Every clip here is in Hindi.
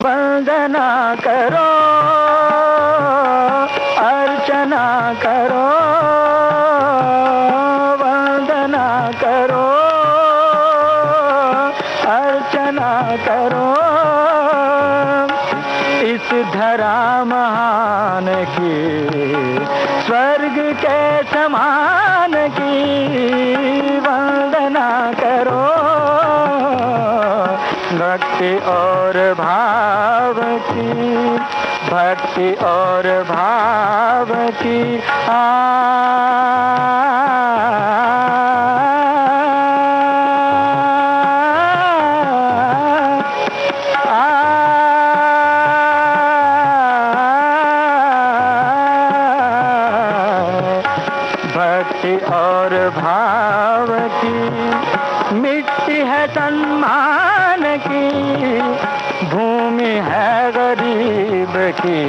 वंदना करो, अर्चना करो, वंदना करो, अर्चना करो, इस धरा महान की, स्वर्ग के समान की वंदना करो। भक्ति और भाव की, भक्ति और भाव की भक्ति और भाव की मिट्टी है सम्मान की, भूमि है गरीब की,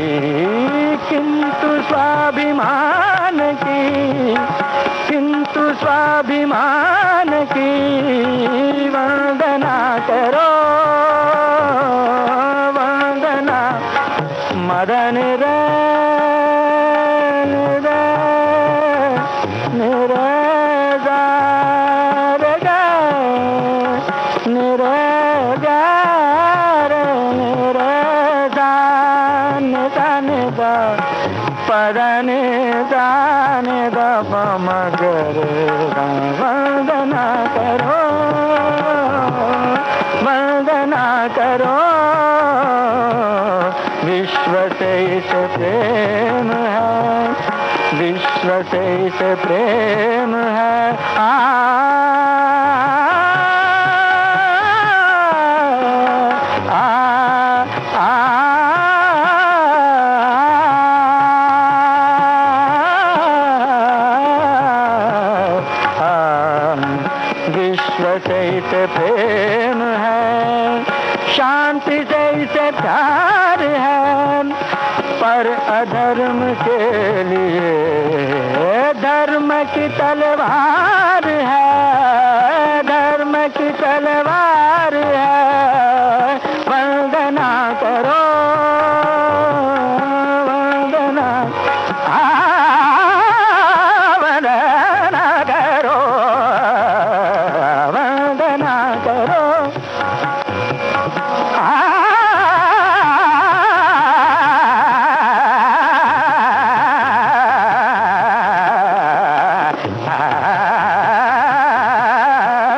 किंतु स्वाभिमान की, किंतु स्वाभिमान की वंदना करो, वंदना। मदन रे पदने दाने मगर वंदना करो, वंदना करो। विश्व से इस प्रेम है, विश्व से इस प्रेम है। विश्व से इसे प्रेम है, शांति से इसे प्यार है, पर अधर्म के लिए धर्म की तलवार है, धर्म की तलवार है। वंदना करो, वंदना, वंदना करो, वंदना करो।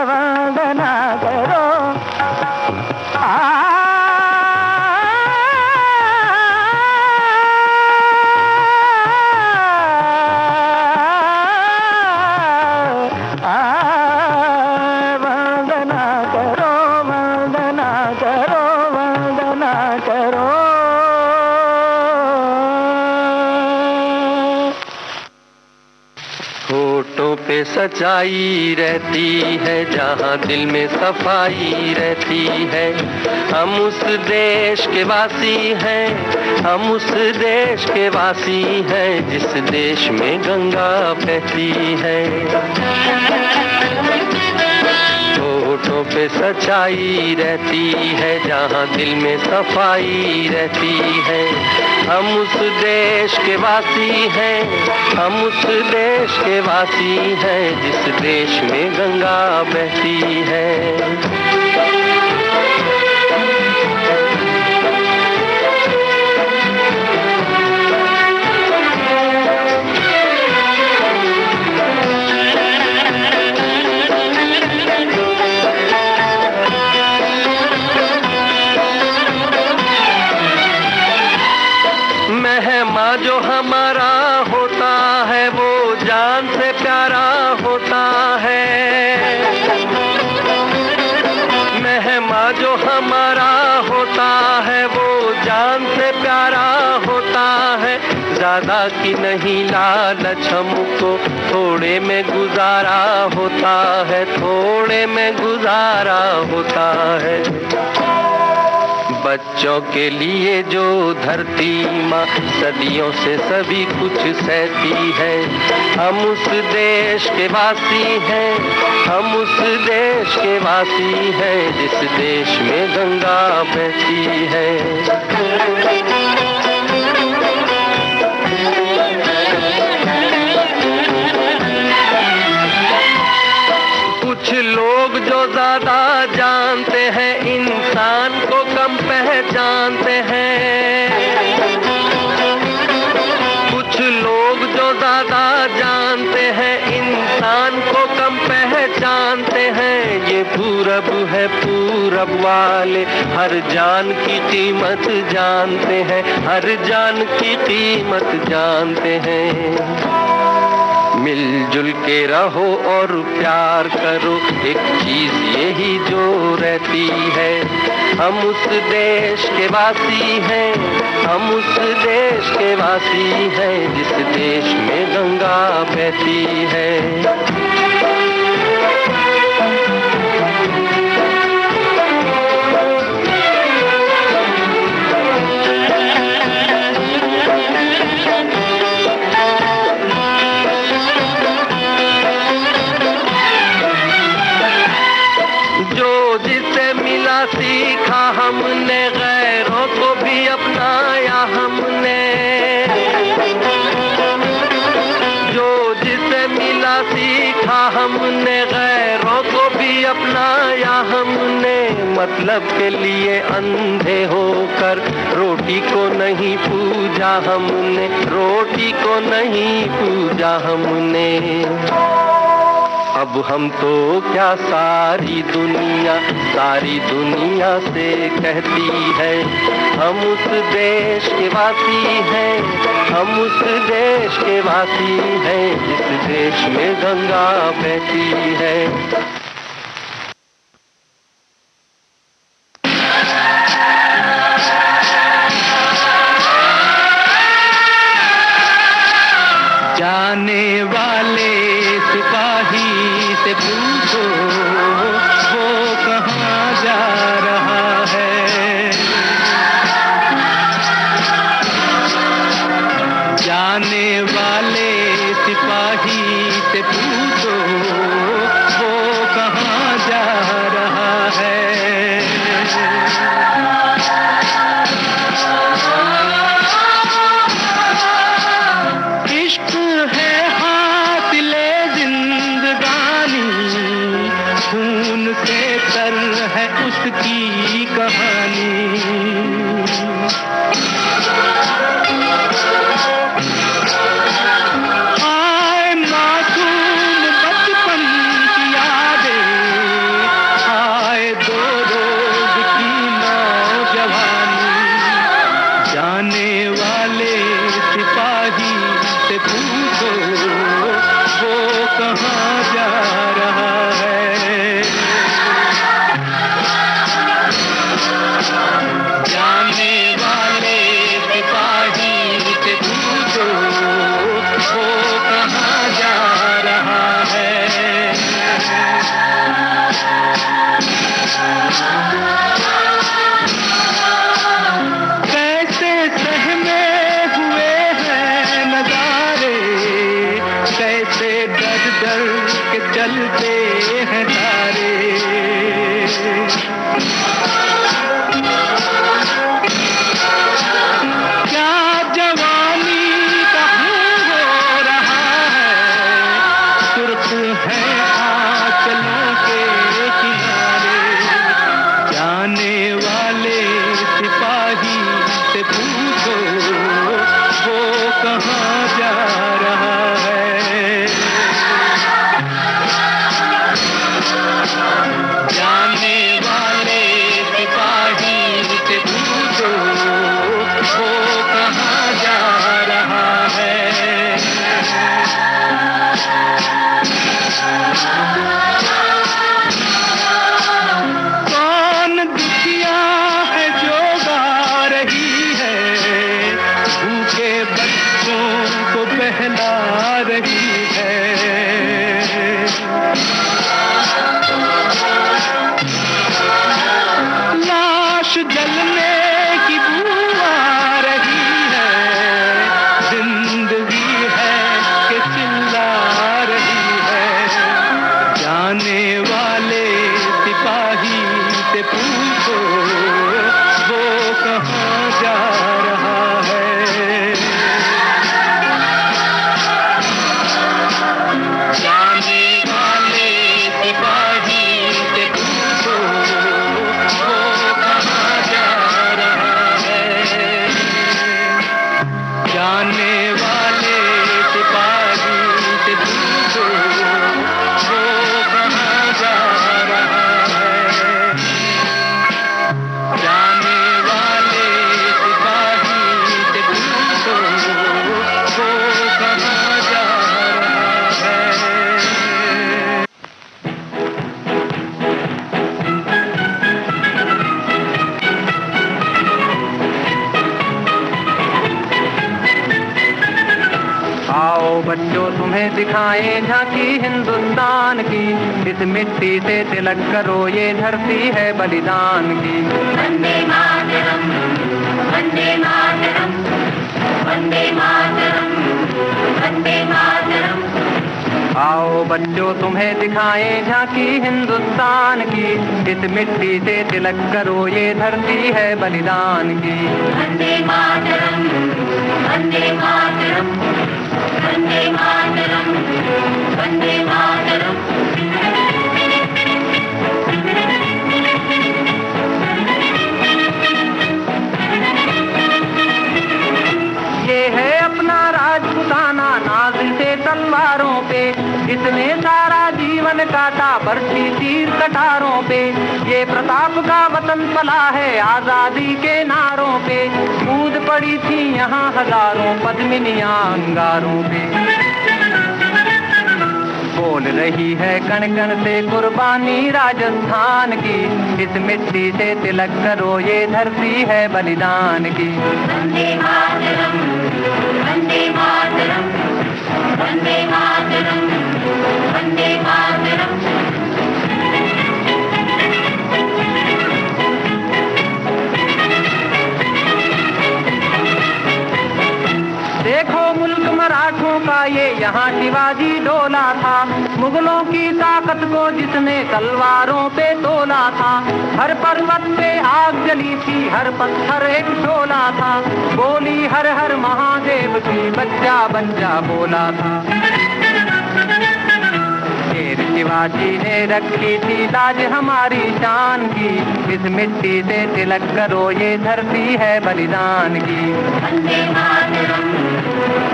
वंदना करो। वंदना करो, वंदना करो, वंदना करो। होठों पे सच्चाई रहती है, जहाँ दिल में सफाई रहती है। हम उस देश के वासी हैं, हम उस देश के वासी हैं, जिस देश में गंगा बहती है। होठों पे सच्चाई रहती है, जहाँ दिल में सफाई रहती है। हम उस देश के वासी हैं, हम उस देश के वासी हैं, जिस देश में गंगा बहती है। मेहमा जो हमारा होता है, वो जान से प्यारा होता है। मेहमा जो हमारा होता है, वो जान से प्यारा होता है। ज्यादा की नहीं लालच हमको, थोड़े में गुजारा होता है, थोड़े में गुजारा होता है। बच्चों के लिए जो धरती माँ सदियों से सभी कुछ सहती है। हम उस देश के वासी हैं, हम उस देश के वासी हैं जिस देश में गंगा बहती है। कुछ लोग जो ज्यादा जानते हैं इंसान को कम पहचानते हैं। कुछ लोग जो ज्यादा जानते हैं इंसान को कम पहचानते हैं। ये पूरब है, पूरब वाले हर जान की कीमत जानते हैं, हर जान की कीमत जानते हैं। मिलजुल के रहो और प्यार करो, एक चीज यही जो रहती है। हम उस देश के वासी हैं, हम उस देश के वासी हैं जिस देश में गंगा बहती है। सीखा हमने गैरों को भी अपनाया हमने, जो जिसे मिला सीखा हमने गैरों को भी अपनाया हमने। मतलब के लिए अंधे होकर रोटी को नहीं पूजा हमने, रोटी को नहीं पूजा हमने। अब हम तो क्या सारी दुनिया से कहती है। हम उस देश के वासी हैं, हम उस देश के वासी हैं जिस देश में गंगा बहती है। जाने वाले सिपाही से पूछो वो कहाँ जा रहा है। जाने वाले सिपाही से पूछो वो कहाँ जा रहा है। इश्क है हासिले जिंदगानी, खून से तर है उसकी कहानी। आए मासूम बचपन की यादें, आए दो रोज की नौजवानी। जाने वाले सिपाही से पूछो वो कहाँ जा रहा है। जाने वाले सिपाही से पूछो वो कहाँ जा रहा है। कैसे सहमे हुए हैं नजारे, कैसे डर डर के चलते हैं तारे। क्या जवानी का खून हो रहा है, सुर्ख है आंचलों के किनारे। जाने वाले सिपाही से पूछो वो कहाँ जा रहा है। जाने वाले सिपाही से पूछो वो कहाँ जा रहा है। कौन दुखिया है जो गा रही है, भूखे बच्चों को बहला रही है। लाश जलने बच्चों तुम्हें दिखाएं झांकी हिंदुस्तान की, इस मिट्टी से तिलक करो ये धरती है बलिदान की। वंदे मातरम, वंदे मातरम, वंदे मातरम, वंदे मातरम। आओ बच्चों तुम्हें दिखाएं झांकी हिंदुस्तान की, इस मिट्टी से तिलक करो ये धरती है बलिदान की। वंदे मातरम, वंदे मातरम, वंदे मातरम, वंदे मातरम। ये है अपना राजपुताना नाज से तलवारों पे, इसने सारा जीवन काटा बरछी तीर कटारों पे। ये प्रताप का वतन पला है आजादी के नारों पे, कूद पड़ी थी यहाँ हजारों पद्मिनियां अंगारों पे। बोल रही है कण कण से कुर्बानी राजस्थान की, इस मिट्टी से तिलक करो ये धरती है बलिदान की। वंदे मातरम, वंदे मातरम, वंदे मातरम, वंदे मातरम। देखो मुल्क मराठों का ये यहाँ शिवाजी डोला था, मुगलों की ताकत को जिसने तलवारों पे तोला था। हर पर्वत पे आग जली थी, हर पत्थर एक शोला था, बोली हर हर महादेव की बच्चा बच्चा बोला था। शेर शिवाजी ने रखी थी लाज हमारी शान की, इस मिट्टी से तिलक करो ये धरती है बलिदान की। वंदे मातरम,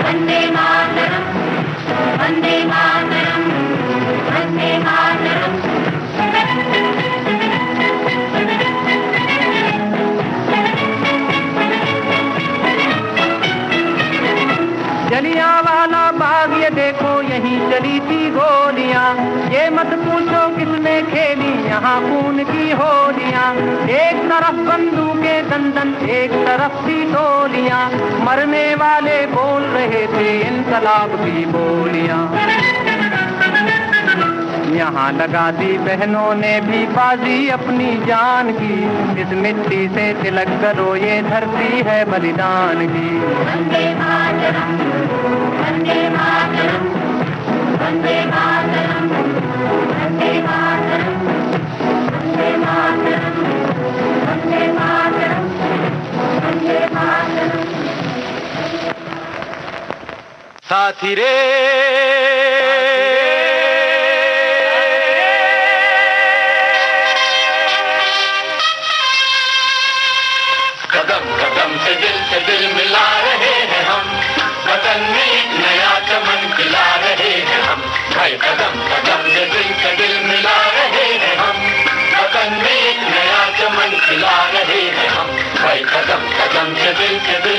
वंदे मातरम, वंदे मातरम, वंदे मातरम। जलियांवाला बाग ये देखो यहीं चली थी गोलियां, ये मत पूछो किसने खेली यहाँ खून की होलियां। एक तरफ बंदूकें दंदन एक तरफ थी टोलियां, मरने वाले बोल रहे थे इंकलाब की बोलियां। यहाँ लगा दी बहनों ने भी बाजी अपनी जान की, इस मिट्टी से तिलक करो ये धरती है बलिदान की। वंदे मातरम, वंदे मातरम, वंदे मातरम, वंदे मातरम, वंदे मातरम, वंदे मातरम, वंदे मातरम। साथी रे कदम कदम से दिल मिला रहे हैं हम, वतन में एक नया चमन खिला रहे हैं हम। भाई कदम कदम से दिल मिला रहे हैं हम, वतन में एक नया चमन खिला रहे हैं हम। भाई कदम कदम से दिल।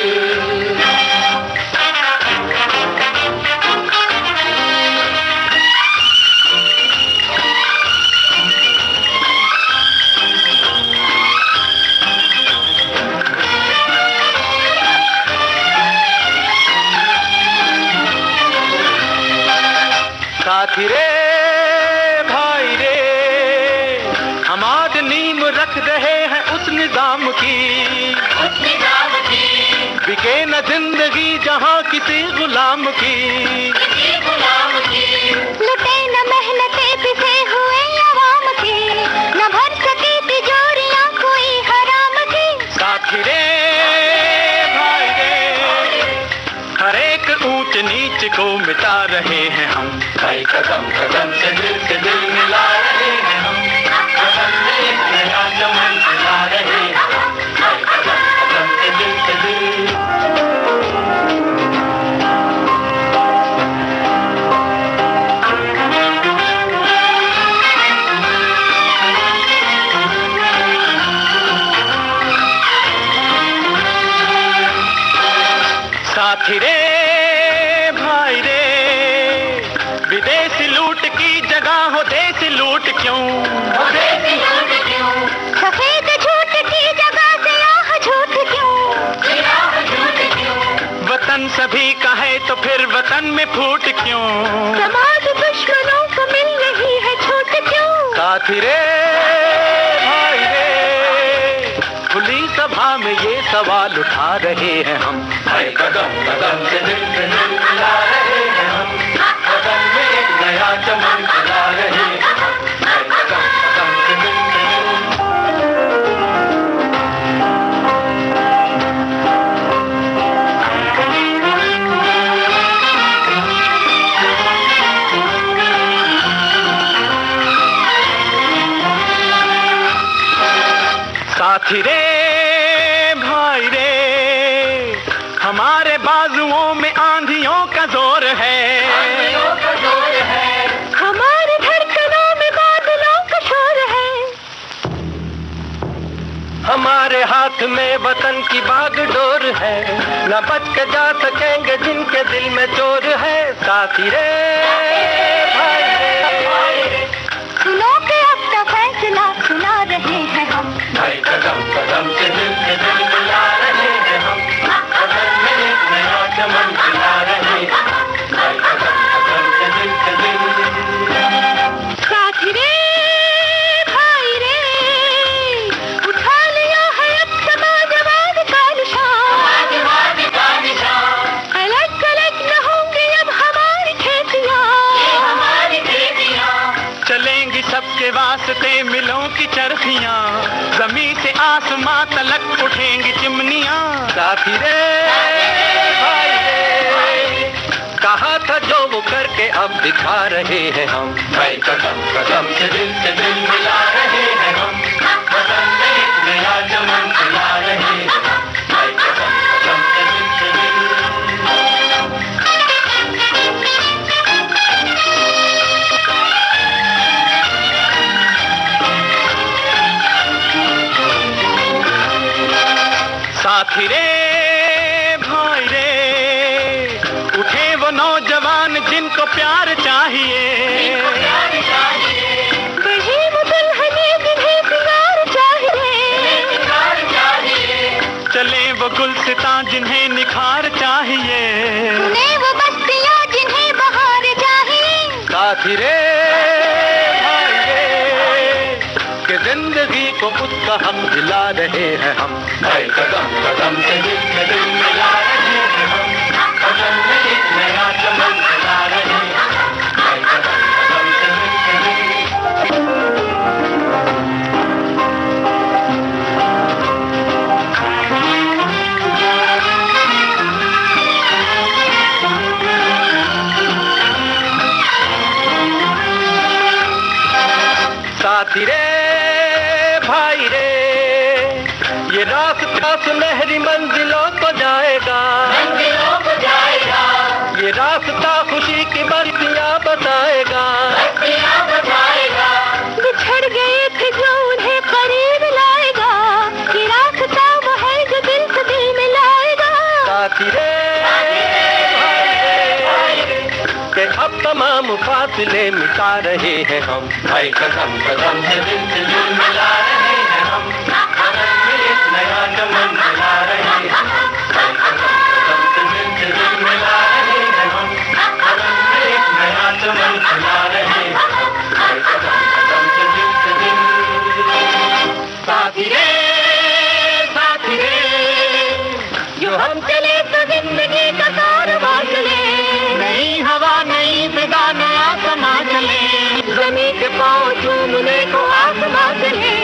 साथी रे भाई रे, हम आज नींव रख रहे हैं उस निजाम की, बिके न जिंदगी जहां किसी गुलाम की। लुटे न मेहनते पिसे हुए अवाम की, न भर सकी तिजोरियां कोई हराम की। साथी रे भाई रे, हर एक ऊंच नीच को मिटा रहे हैं हम। भाई कदम कदम से दिल मिला रहे हैं हम, वतन में एक नया चमन खिला रहे हैं हम। भाई कदम कदम से दिल। साथी रे भाई रे, विदेशी लूट की जगह हो देसी लूट क्यों? सफेद झूठ की जगह से आह झूठ क्यों? वतन सभी का है तो फिर वतन में फूट क्यों? समाज दुश्मनों को मिल रही है छूट क्यों? साथी रे भाई रे, खुली सभा में ये सवाल उठा रहे हैं हम। भाई कदम कदम से दिल मिला रहे हैं हम, वतन में एक नया चमन खिला रहे हैं हम। भाई कदम कदम से दिल साथी रे भाई रे, हमारे बाजुओं में आंधियों का जोर है, हमारे धड़कनों में बादलों का शोर है, हमारे हाथ में वतन की बागडोर है, न बच के जा सकेंगे जिनके दिल में चोर है। साथी रे भाई रे, सुनो के अब का फैसला सुना रहे हैं हम। भाई कदम कदम से दिल मिला रहे हैं हम, वतन में एक नया चमन खिला रहे हैं हम। भाई कदम कदम से दिल साथी रे भाई रे, उठा लिया है अब समाजवाद का निशान, अलग अलग न होंगे अब हमारी खेतियाँ, चलेंगी सबके वास्ते मिलों की चरखियाँ, जमीन से आसमां तलक उठेंगी चिमनियाँ। साथी रे भाई रे, कहा था जो वो करके अब दिखा रहे हैं हम। भाई कदम कदम से दिल मिला रहे हैं हम, वतन में एक नया चमन खिला रहे हैं हम। भाई कदम कदम से दिल साथी रे भाई रे, उठे वो नौजवान जिनको प्यार चाहिए, वही वो दुल्हनिया जिन्हें प्यार चाहिए, चले वो गुलसितां जिन्हें निखार चाहिए, सुने वो बस्तियाँ जिन्हें बहार चाहिए। साथी रे भाई रे, कि जिंदगी को उसका हम दिला रहे हैं हम। भाई कदम कदम से दिल मिला रहे हैं हम, वतन में एक नया चमन खिला रहे हैं हम। भाई कदम कदम से साथी रे भाई रे, ये रास्ता सुनहरी मंजिलों को जाएगा, ये रास्ता खुशी की बस्तियाँ बताएगा, बिछड़ गए थे जो उन्हें करीब लाएगा, ये रास्ता वो है जो दिल से दिल मिलाएगा। साथी रे भाई रे, कि अब तमाम फासले मिटा रहे हैं हम। भाई कदम कदम से दिल मिला रहे हैं हम, वतन में एक नया चमन खिला रहे हैं हम। भाई कदम कदम से दिल मिला रहे हैं हम, वतन में एक नया चमन खिला रहे हैं हम। भाई कदम कदम से दिल साथी रे जो हम चले तो जिंदगी का कारवां चले, नई हवा नई फिजा नया समा चले, जमीन के पाँव चूमने को आसमां चले,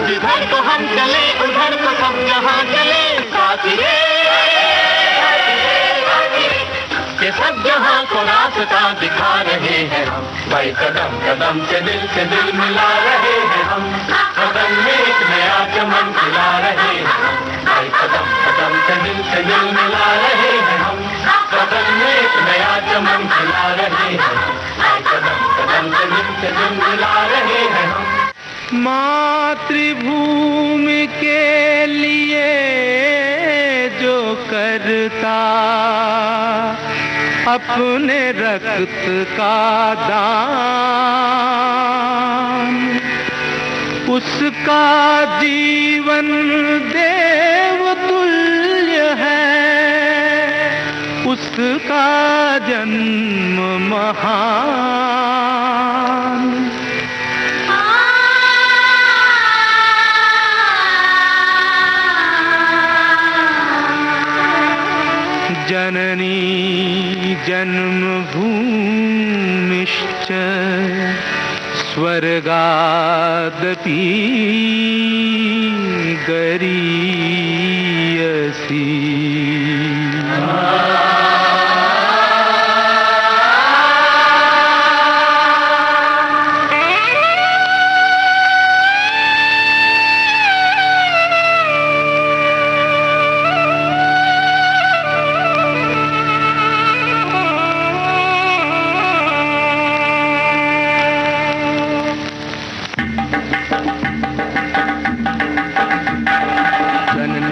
जिधर को हम चले उधर को सब जहाँ चले। साथी रे ये सब जहाँ को रास्ता दिखा रहे हैं हम। भाई कदम कदम से दिल मिला रहे हैं हम, वतन में एक नया चमन खिला रहे हैं हम। भाई कदम कदम से दिल मिला रहे हैं हम, वतन में एक नया चमन खिला रहे हैं हम। भाई कदम कदम से दिल मिला रहे हैं हम। मातृभूमि के लिए जो करता अपने रक्त का दान, उसका जीवन देव तुल्य है, उसका जन्म महान। जननी जन्मभूमिश्च स्वर्गादपि गरीयसी।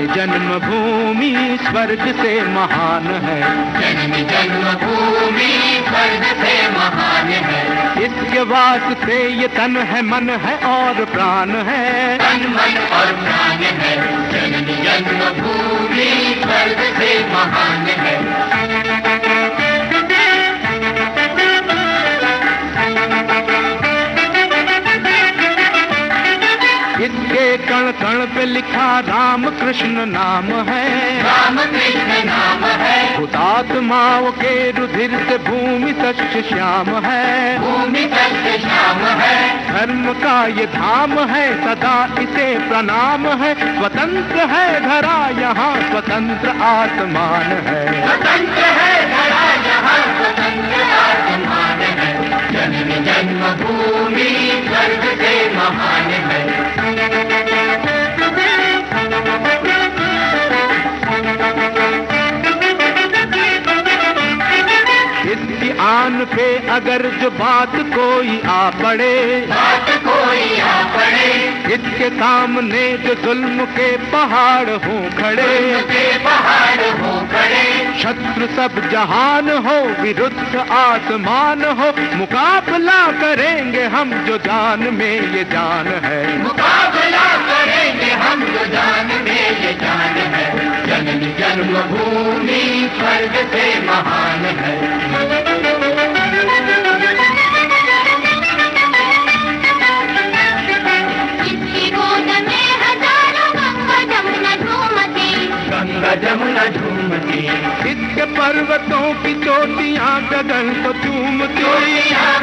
जन्मभूमि स्वर्ग से महान है। जननी जन्मभूमि स्वर्ग से महान है। इसके वास्ते ये तन है, मन है और प्राण है। तन मन और प्राण है। जननी जन्मभूमि स्वर्ग से महान है। इसके कण कण पे लिखा राम कृष्ण नाम है। राम कृष्ण नाम है। हुतात्माओं के रुधिर से भूमि सच्च श्याम है। भूमि सच्च श्याम है। धर्म का ये धाम है, सदा इसे प्रणाम है। स्वतंत्र है धरा यहाँ, स्वतंत्र आसमान है। स्वतंत्र है धरा यहाँ, स्वतंत्र आसमान है। जननी जन्मभूमि स्वर्ग से महान है। इसकी आन पे अगर जो बात कोई आ पड़े, बात कोई आ पड़े, इसके सामने जो जुल्म के पहाड़ हो खड़े, के पहाड़ हो खड़े, शत्रु सब जहान हो, विरुद्ध आसमान हो, मुकाबला करेंगे हम जो जान में ये जान है। मुकाबला करेंगे हम जो जान में ये जान है। जननी जन्मभूमि स्वर्ग से महान है। इसकी गोद में हजारों गंगा जमुना झूमती, गंगा जमुना झूमती, इसके पर्वतों की चोटियां गगन को चूमती।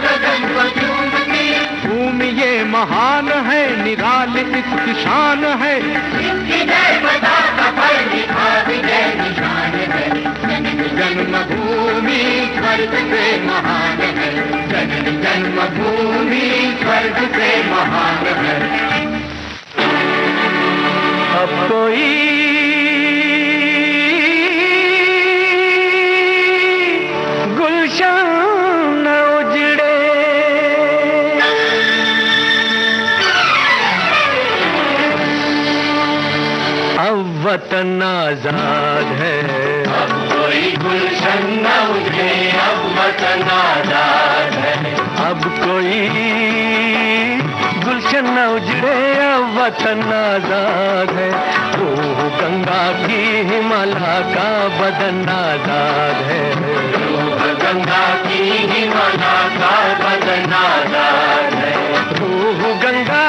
गगन को चूमती, भूमि ये महान है, निराली इसकी शान है। इसकी जय पताका पर लिखा विजय निशान है। जननी जन्मभूमि स्वर्ग से महान है। जननी जन्मभूमि स्वर्ग से महान है। अब कोई गुलशन न उजड़े, अब वतन आजाद है। अब कोई गुलशन न उजड़े, अब वतन आजाद है। अब कोई गुलशन न उजड़े, अब वतन आजाद है। रूह गंगा की हिमालय का बदन आजाद है। रूह गंगा की हिमालय का बदन आजाद है। रूह गंगा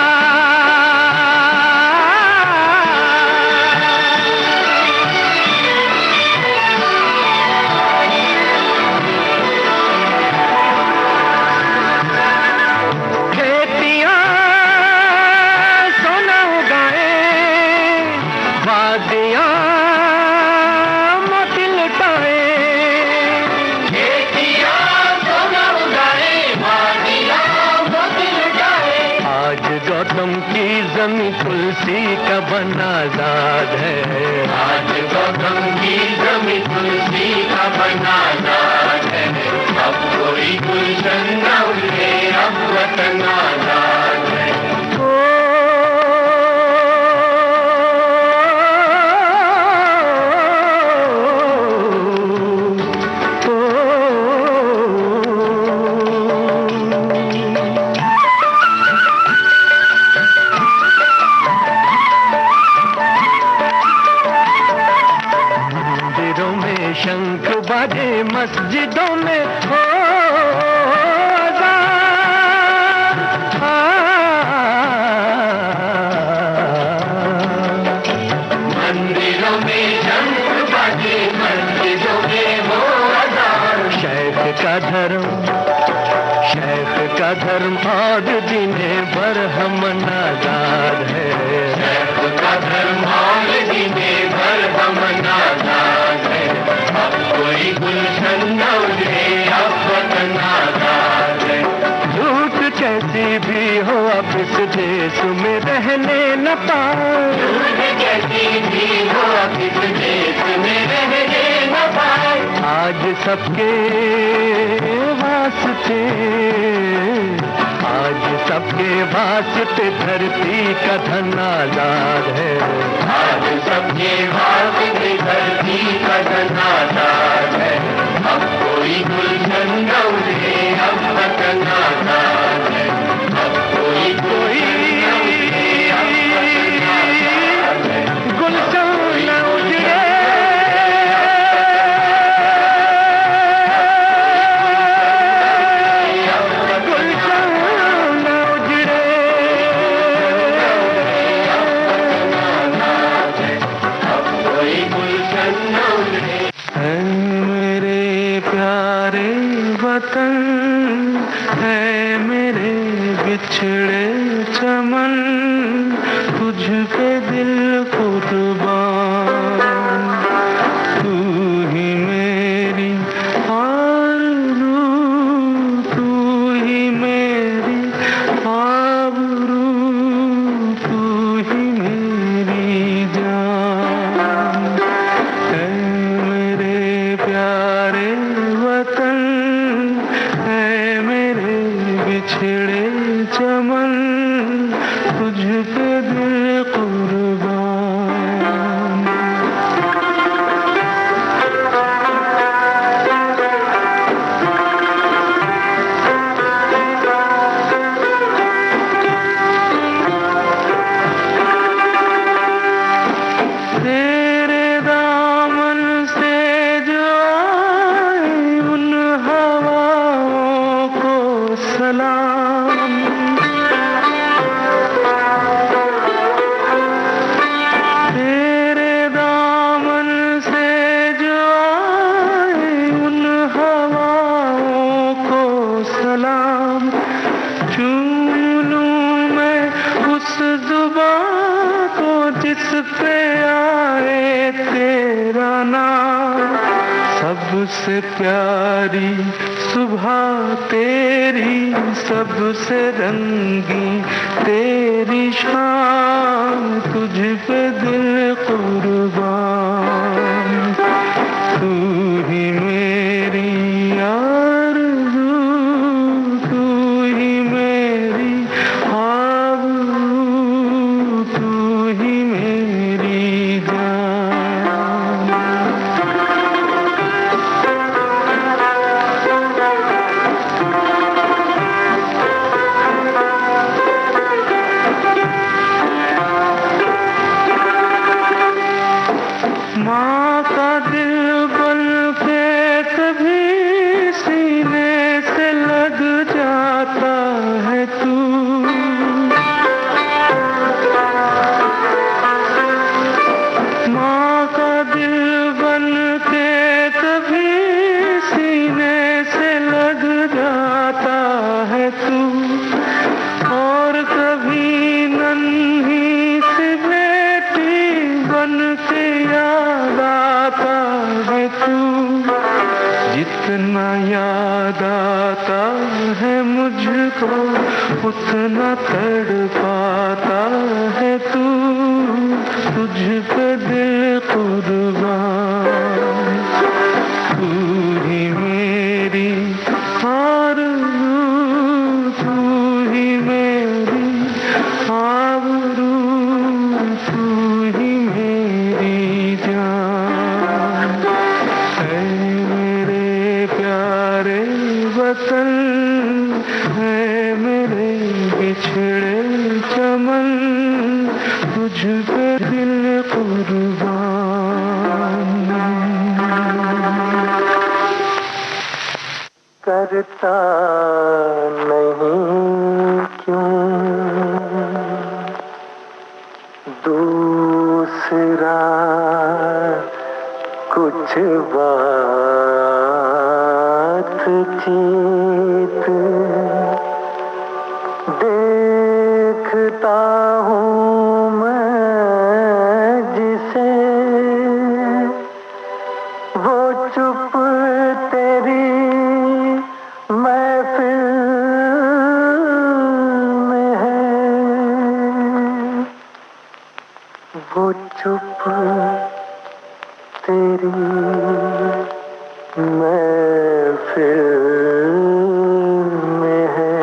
गौतम की जमी तुलसी का बन आजाद है। आज गौतम की जमी तुलसी का बन आजाद है। अब कोई गुलशन न उजड़े, अब वतन आजाद है। शंख बाजे मस्जिदों में हो मंदिरों में शंख बाजे मस्जिदों में हो अज़ान। शेख का धर्म और जीने भर हम आजाद है। शेख का धर्म और जीने भर हम आजाद है। अब कोई गुलशन न उजड़े, अब वतन आजाद है। झूठ कैसी भी हो अब इस देश में रहने न पाए। झूठ कैसी भी हो अब इस देश में रहने न पाए। आज सबके वास्ते, आज सबके वास्ते धरती का धन आजाद है। आज सबके वास्ते धरती का धन आजाद है। अब कोई गुलशन न उजड़े, अब वतन आजाद है। अब कोई गुलशन न उजड़े, है मेरे बिछड़े चमन, तुझ पे दिल कुर्बान। तू ही मेरी आरज़ू, तू ही मेरी आबरू, तू ही मेरी जान। है मेरे प्यारे वतन, है मेरे बिछड़े चमन, तुझ पे दिल कुर्बान। तेरे दामन से जो आए उन हवाओं को सलाम। तेरे दामन से जो आए उन हवाओं को सलाम। चूम लूं मैं उस जुबां को जिस पे आए तेरा नाम। सबसे प्यारी सुबह तेरी, सबसे रंगी तेरी शाम, तुझ पे दिल कुर्बान। तू ही मेरी आरज़ू, तू ही मेरी आबरू, तू ही मेरी जान। माँ का दिल बन के कभी सीने से लग जाता है तू। माँ का दिल बन के कभी सीने से लग जाता है तू। और कभी नन्ही सी बेटी बन के याद आता है तू। जितना याद आता है मुझको उतना तड़पाता है तू। तुझ पे दिल कुर्बान। तू ही मेरी आरज़ू, तू ही मेरी आबरू, तू ही मेरी जान। है मेरे प्यारे वतन, है मेरे बिछड़े करता नहीं क्यों दूसरा कुछ बातचीत देखता हूँ मैं जिसे वो चुप तेरी महफिल में है, वो चुप तेरी महफिल में है।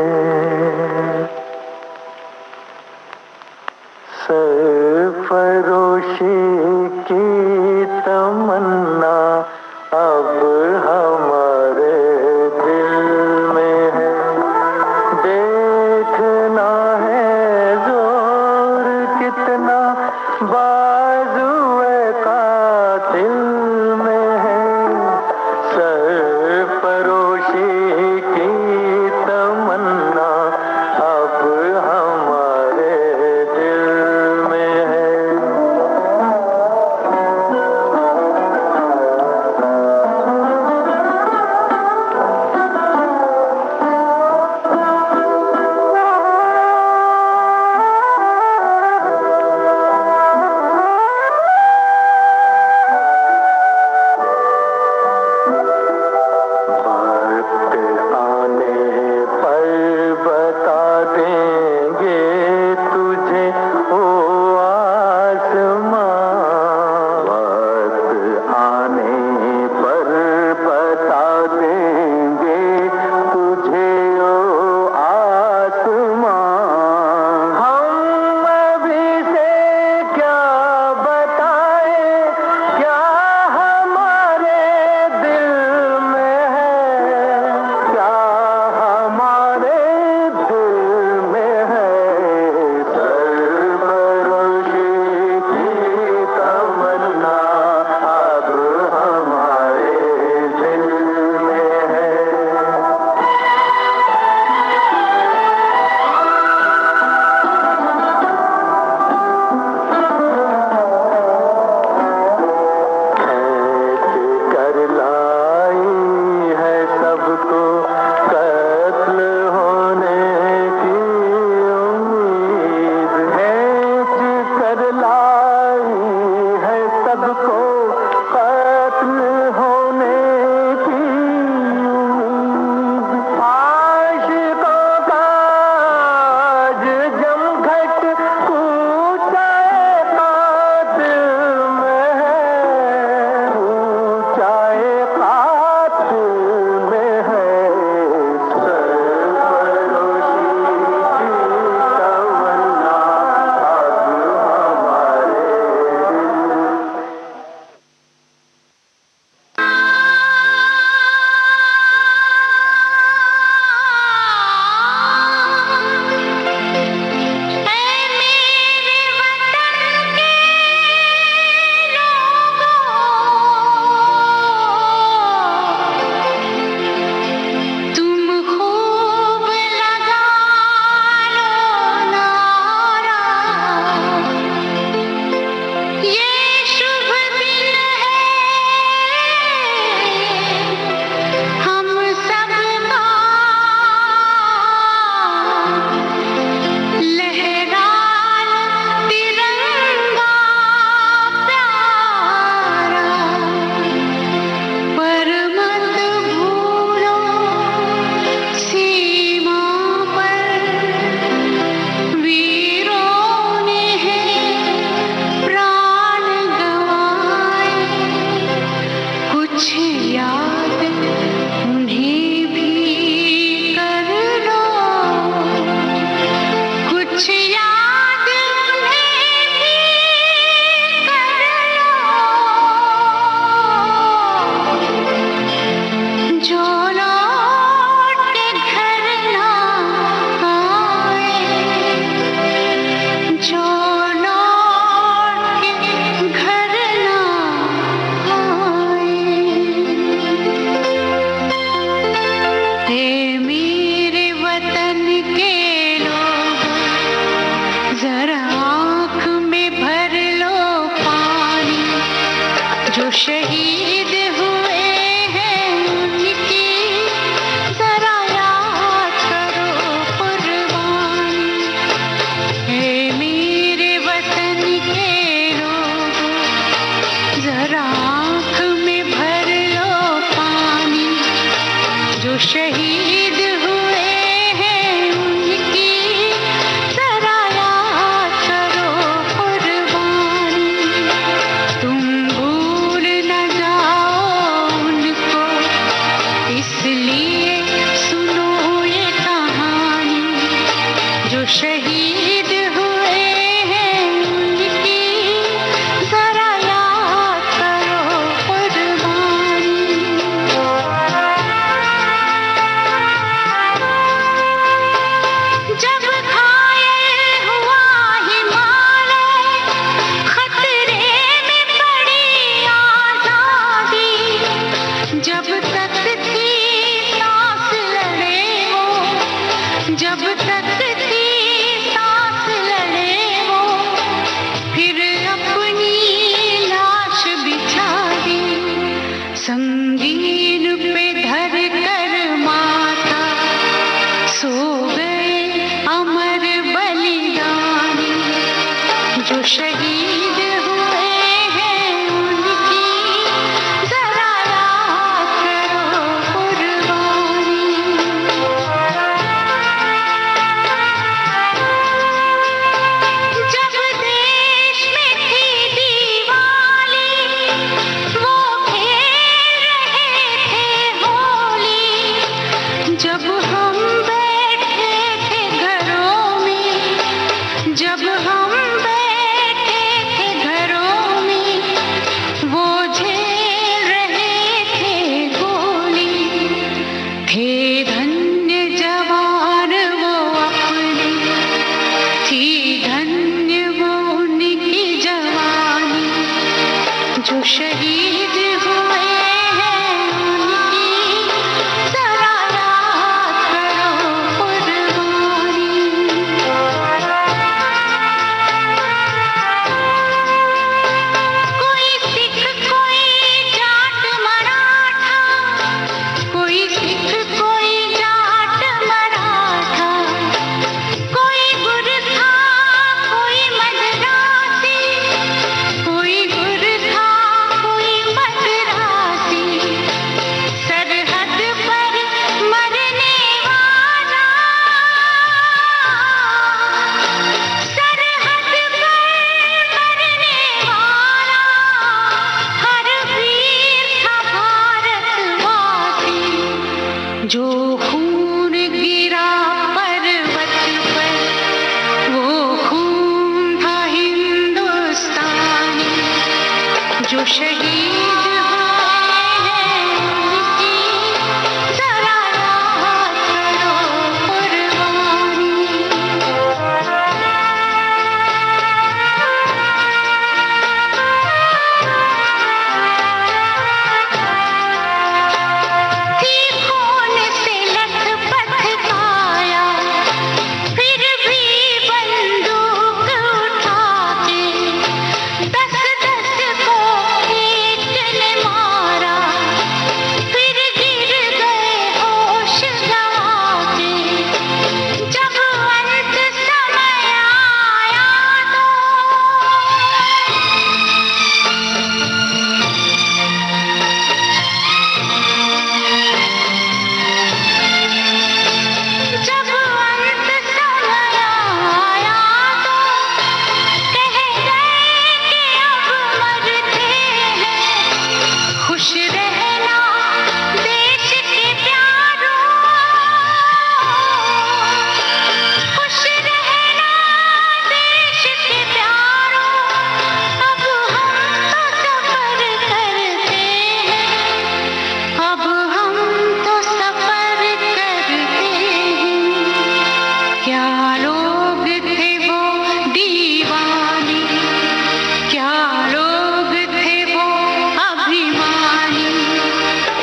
सरफरोशी की तमन्ना अब हमारे दिल में है, देखना है जोर कितना बाजुए कातिल में है। सरफरोशी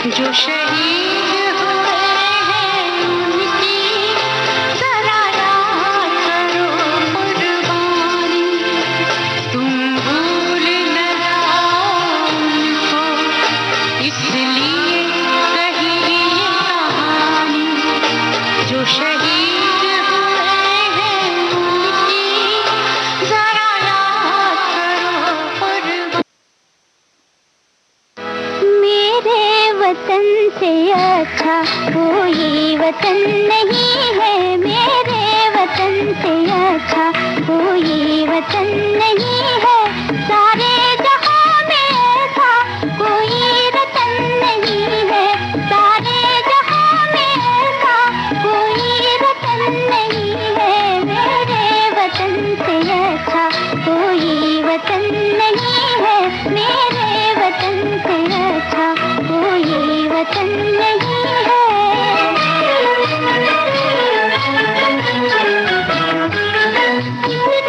जो शहीद हुए हैं उनकी जरा याद करो कुर्बानी, तुम भूल न जाओ उनको, इसलिए कही ये कहानी। जो शहीद हुए हैं उनकी जरा याद करो कुर्बानी। मेरे वतन से अच्छा कोई वतन नहीं है, मेरे वतन से अच्छा कोई वतन नहीं है। सारे जहां में ऐसा कोई रतन नहीं है, सारे जहां में ऐसा कोई रतन नहीं है। मेरे वतन से अच्छा कोई वतन नहीं है, मेरे वतन से अच्छा कोई वतन नहीं है।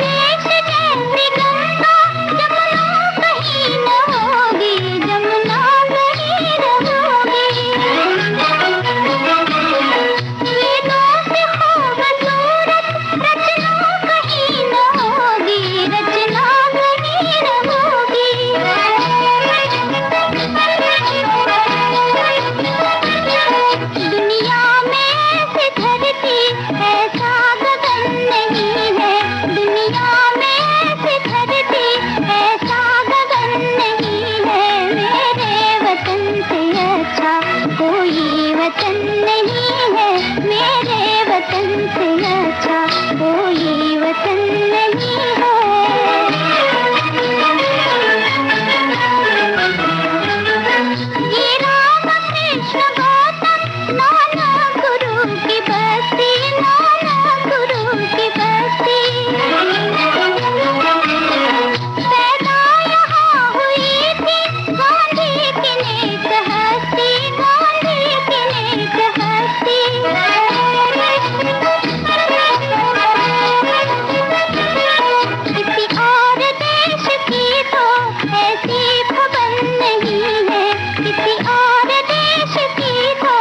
देश जैसी गंगा जमुना कहीं न होगी, जमुना कहीं न होगी। वेदों से खूबसूरत रचना कहीं न होगी, रचना कहीं न होगी। दुनिया में ऐसी धरती ऐसा गगन नहीं है, दुनिया में ऐसी धरती ऐसा गगन नहीं है। मेरे वतन से अच्छा कोई वतन नहीं है, मेरे वतन से अच्छा कोई वतन नहीं है। ये राम कृष्ण गौतम नाना गुरु की बस्ती, नाना गुरु की बस्ती। पैदा यहाँ हुई थी गांधी की नेक हस्ती, गांधी की नेक हस्ती। किसी और देश की तो ऐसी खबर नहीं है, किसी और देश की तो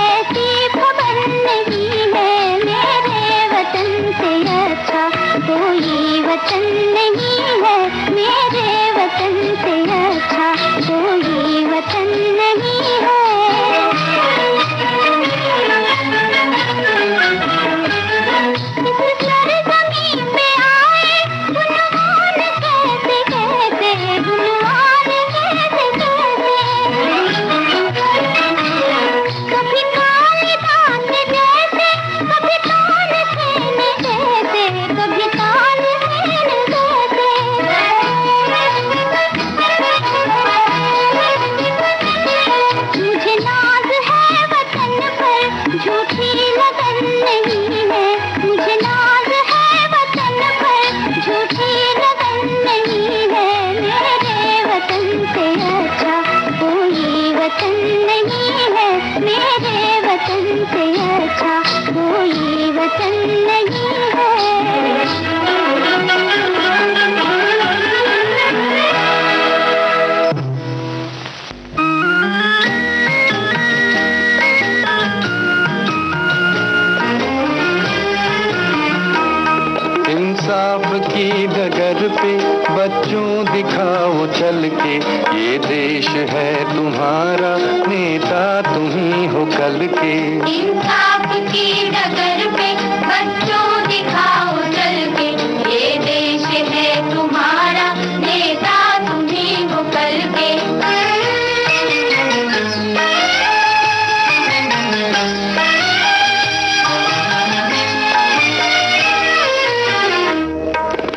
ऐसी खबर नहीं है। मेरे वतन से अच्छा कोई वतन नहीं है, मेरे वतन से अच्छा कोई वतन नहीं है। इस सरजमीं पे आए गुणवान कैसे कैसे, गुणवान कैसे कैसे। कभी कालिदास जैसे, कभी तानसेन जैसे, कभी तानसेन जैसे। मुझे नाज है वतन पर, झूठी लगन नहीं है। मुझे नाज है वतन पर, झूठी लगन नहीं है। मेरे वतन से अच्छा कोई वतन नहीं है, मेरे वतन से अच्छा कोई वतन नहीं है। इंसाफ की डगर पे बच्चों दिखाओ चल के, ये देश है तुम्हारा, नेता तुम ही हो कल के। इंसाफ की डगर पे बच्चों दिखाओ चल के, ये देश है तुम्हारा, नेता तुम ही हो कल के।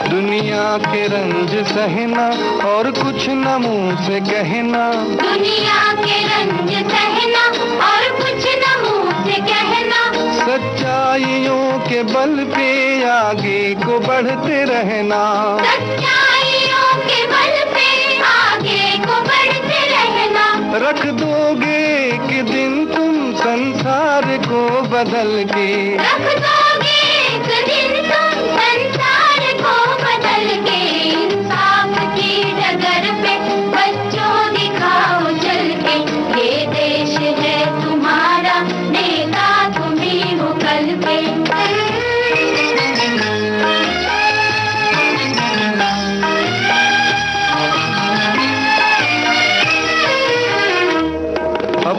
दुनिया के रंज सहना और कुछ न मुंह से कहना, दुनिया के रंज सहना और कुछ न मुंह से कहना। सच्चाइयों के बल पे आगे को बढ़ते रहना, सच्चाइयों के बल पे आगे को बढ़ते रहना। रख दोगे एक दिन तुम संसार को बदल के, रख दोगे एक दिन तुम संसार को बदल के। इंसाफ की डगर पे बच्चों दिखाओ चल के, ये देश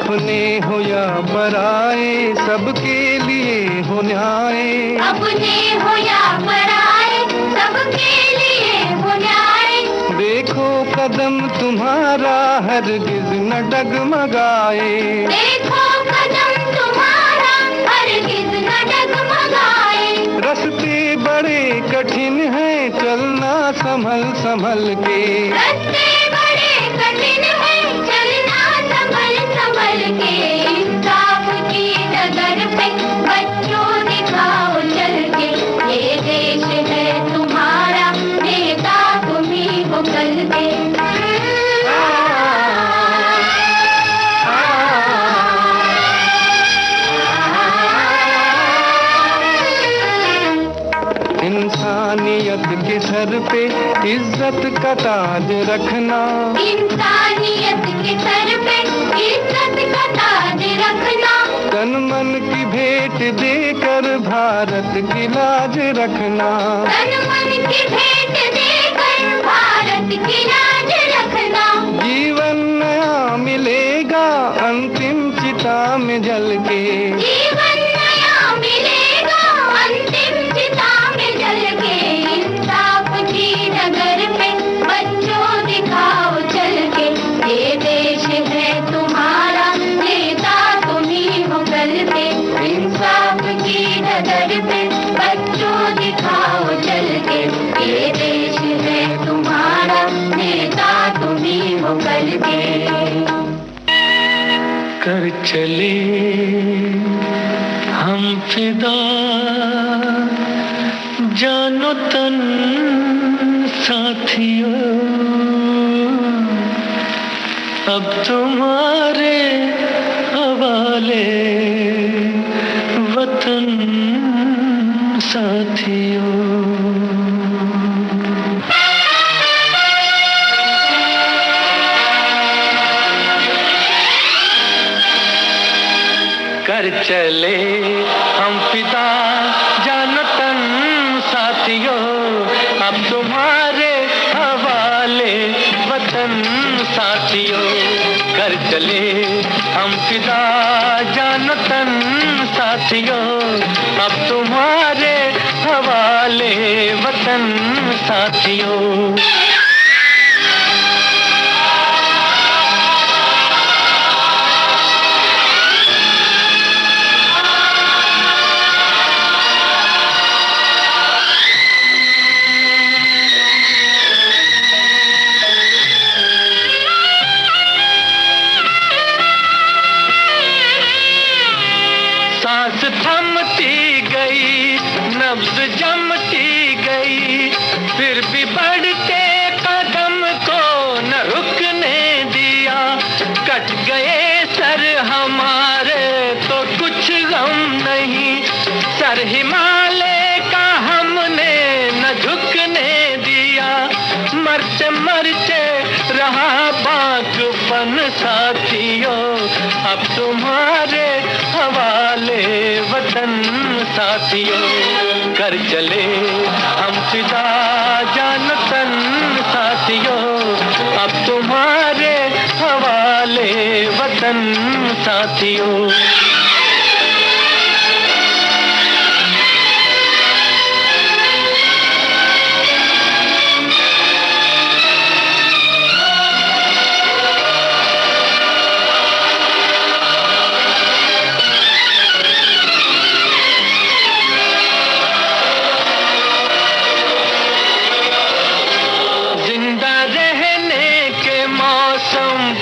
अपने हो या पराए, सबके लिए हो न्याय। अपने हो या पराए, सबके लिए हो न्याय। देखो कदम तुम्हारा हरगिज न डगमगाए। देखो कदम तुम्हारा हरगिज न डगमगाए। रास्ते बड़े कठिन हैं, चलना संभल संभल के। रास्ते बड़े कठिन हैं, चलना संभल संभल के। इंसाफ की डगर पे बच्चों दिखाओ चल के। ये देश है तुम्हारा, नेता तुम ही हो कल के। इंसानियत के सर पे इज्जत का ताज रखना। इंसानियत के सर पे इज्जत का ताज रखना। तन मन की भेंट देकर भारत की लाज रखना। तन मन की भेंट देकर भारत की लाज रखना। जीवन नया मिलेगा अंतिम चिता में जल के। जीवन नया मिलेगा अंतिम चिता में जल के। इंसाफ की डगर पे बच्चों दिखाओ चल के। ये देश है तुम्हारा, नेता तुम ही हो कल के। इंसाफ की डगर पे बच्चों दिखाओ चल के। ये देश है तुम्हारा, नेता तुम ही हो कल के। कर चले हम फिदा, जानो तन साथियों, अब तुम्हारे हवाले वतन साथियों। कर चले हम फिदा, जानो तन साथियों, अब तुम्हारे हवाले वतन साथियों। कर चले हम फिदा, जानो तन साथियों, अब तुम्हारे हवाले वतन साथियों। सांस थमती गई, नब्ज जमती गई, फिर भी बढ़ते कदम को न रुकने दिया। कट गए सर हमारे तो कुछ गम नहीं, सर हिमालय का हमने न झुकने दिया। मरते मरते रहा बागपन साथियों, अब तुम्हारे हवाले वतन साथियों। कर चले हम फिदा, जानो तन साथियों, अब तुम्हारे हवाले वतन साथियों।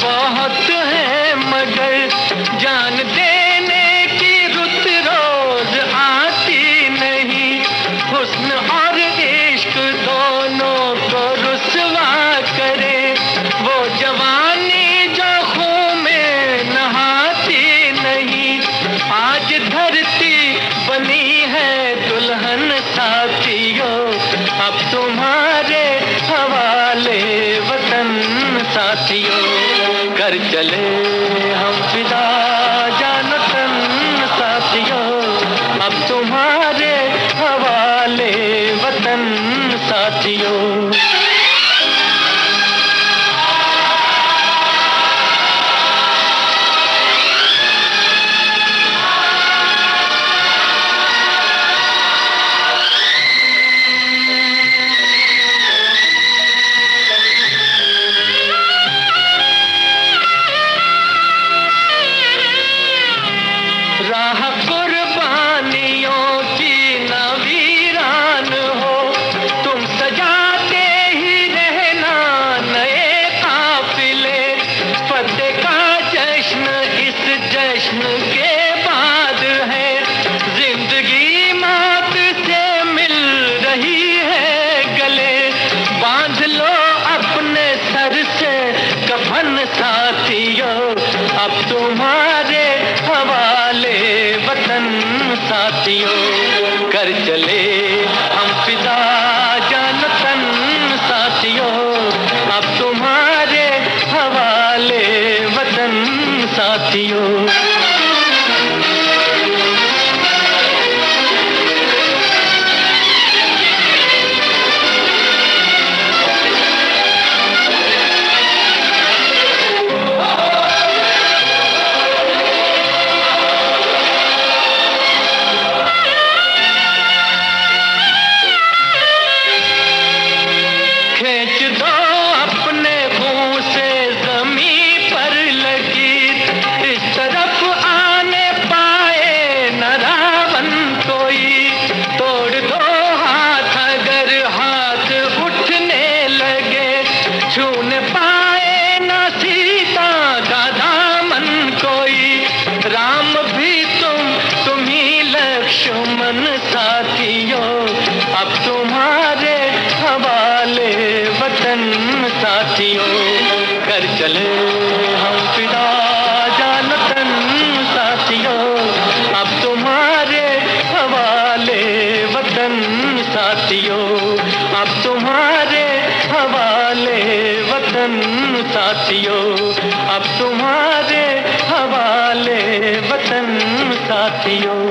बहुत है मगर जान देने तुम्हारे हवाले वतन साथियों, कर चले हम फिदा जान तन साथियों, अब तुम्हारे हवाले वतन साथियों। कर चले हम फिदा जान तन साथियों, अब तुम्हारे हवाले वतन साथियों, अब तुम्हारे हवाले वतन साथियों, अब तुम्हारे हवाले वतन साथियों।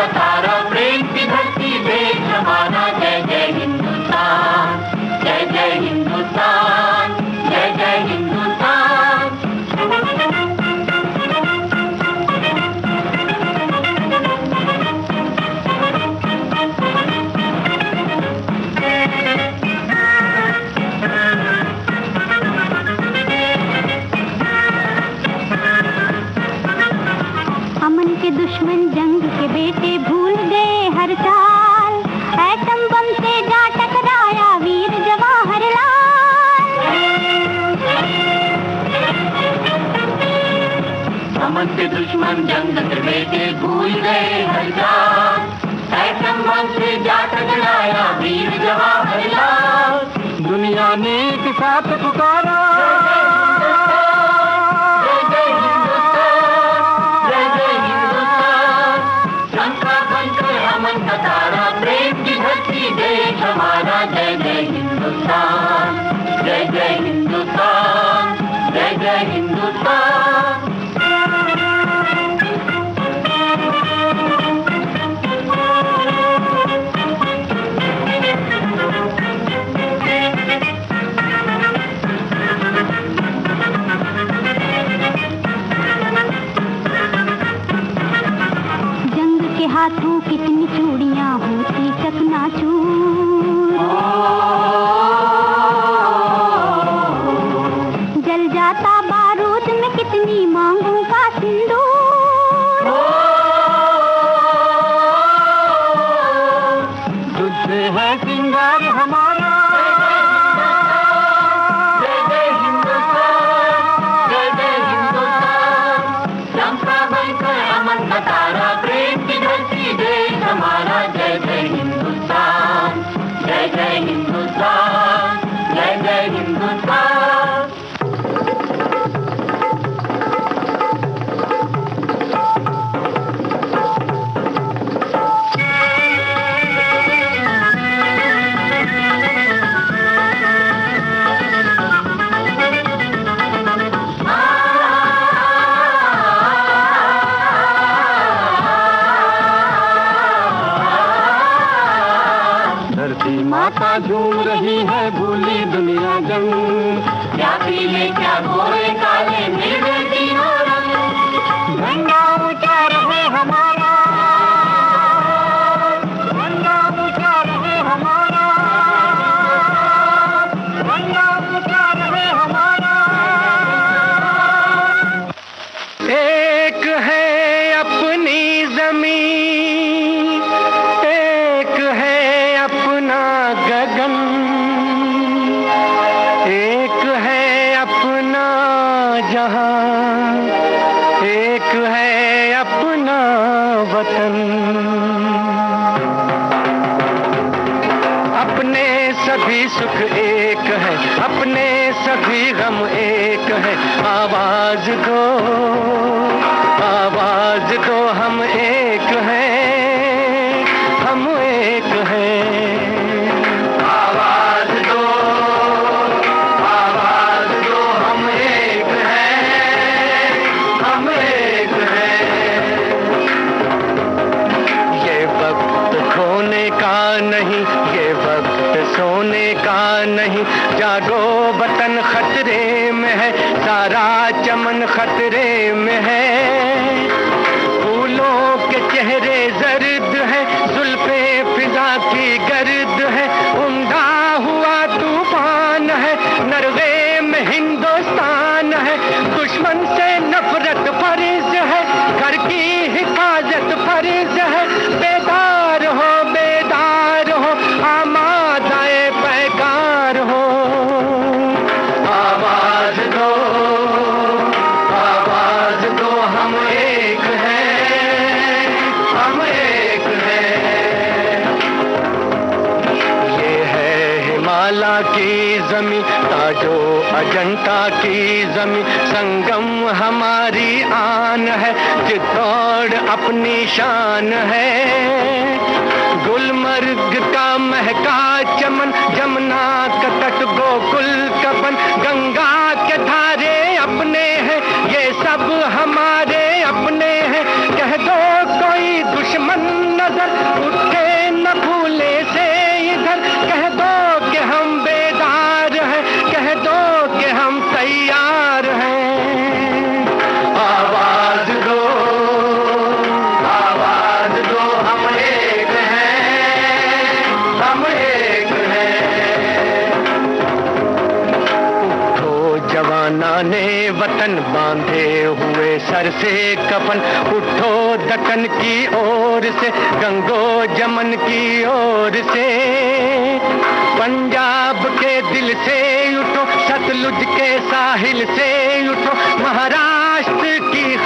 तारा प्रेम की धरती देश हमारा, जय जय हिंदुस्तान, जय जय हिंदुस्तान, जय जय हिंदुस्तान। अमन के दुश्मन जंग के बेटे भूल गए हर चाल, एटम बम से जा टकराया वीर जवाहरलाल। अमन के दुश्मन जंग के बेटे भूल गए हर चाल, एटम बम से जा टकराया वीर जवाहरलाल। दुनिया ने एक साथ पुकारा, तारा प्रेम की धरती देश हमारा, जय जय हिंदुस्तान, जय जय हिंदुस्तान, जय जय हिंदुस्तान। जंग के हाथों कितनी चूड़ियां होती चकनाचूर, जल जाता बारूद में कितनी मांगों का सिंदूर। तुझसे है सिंगार हमारा, जय जय हिंदुस्तान, जय जय हिंदुस्तान। चंपा बनकर अमन का तारा, प्रेम की धरती देश हमारा, एक है अपनी जमीन, एक है अपना गगन, एक है अपना जहां, एक है अपना वतन। अपने सभी सुख एक है, अपने सभी गम एक है। आवाज दो, आवाज दो, हम एक हैं, हम एक हैं। आवाज दो, आवाज दो, हम एक हैं, हम एक हैं। ये वक्त खोने का नहीं, ये वक्त सोने का नहीं। जागो वतन खतरे में है, सारा चमन खतरे में है। फूलों के चेहरे जर्द है, जुल्फे फिजा की गर्द है। उमड़ा हुआ तूफान है, नरवे में हिंदुस्तान है। दुश्मन से नफरत फर्ज है, घर की हिफाजत फर्ज है। बेदार हो, बेदार हो, आमादाए पैकार हो। आवाज दो, आवाज दो, हम एक हैं, हम एक हैं। ये है हिमालय की जमी, ताजो अजंता की जमी। संगम हमारी आन है, चित्तौड़ अपनी शान है। गुलमर्ग का महका चमन, जमुना का तट गोकुल का बन। गंगा के धारे अपने हैं, ये सब हमारे अपने हैं। कह दो कोई दुश्मन नजर उठे न भूले से इधर। कह दो कि हम बेदार हैं, कह दो कि हम तैयार हैं। आवाज दो, आवाज दो, हम एक हैं, हम एक हैं। उठो जवानाने वतन, बांधे हुए सर से कफन। उठो दक्कन की ओर से, गंगो जमन की ओर से। पंजाब के दिल से उठो, सतलुज के साहिल से उठो। महाराष्ट्र की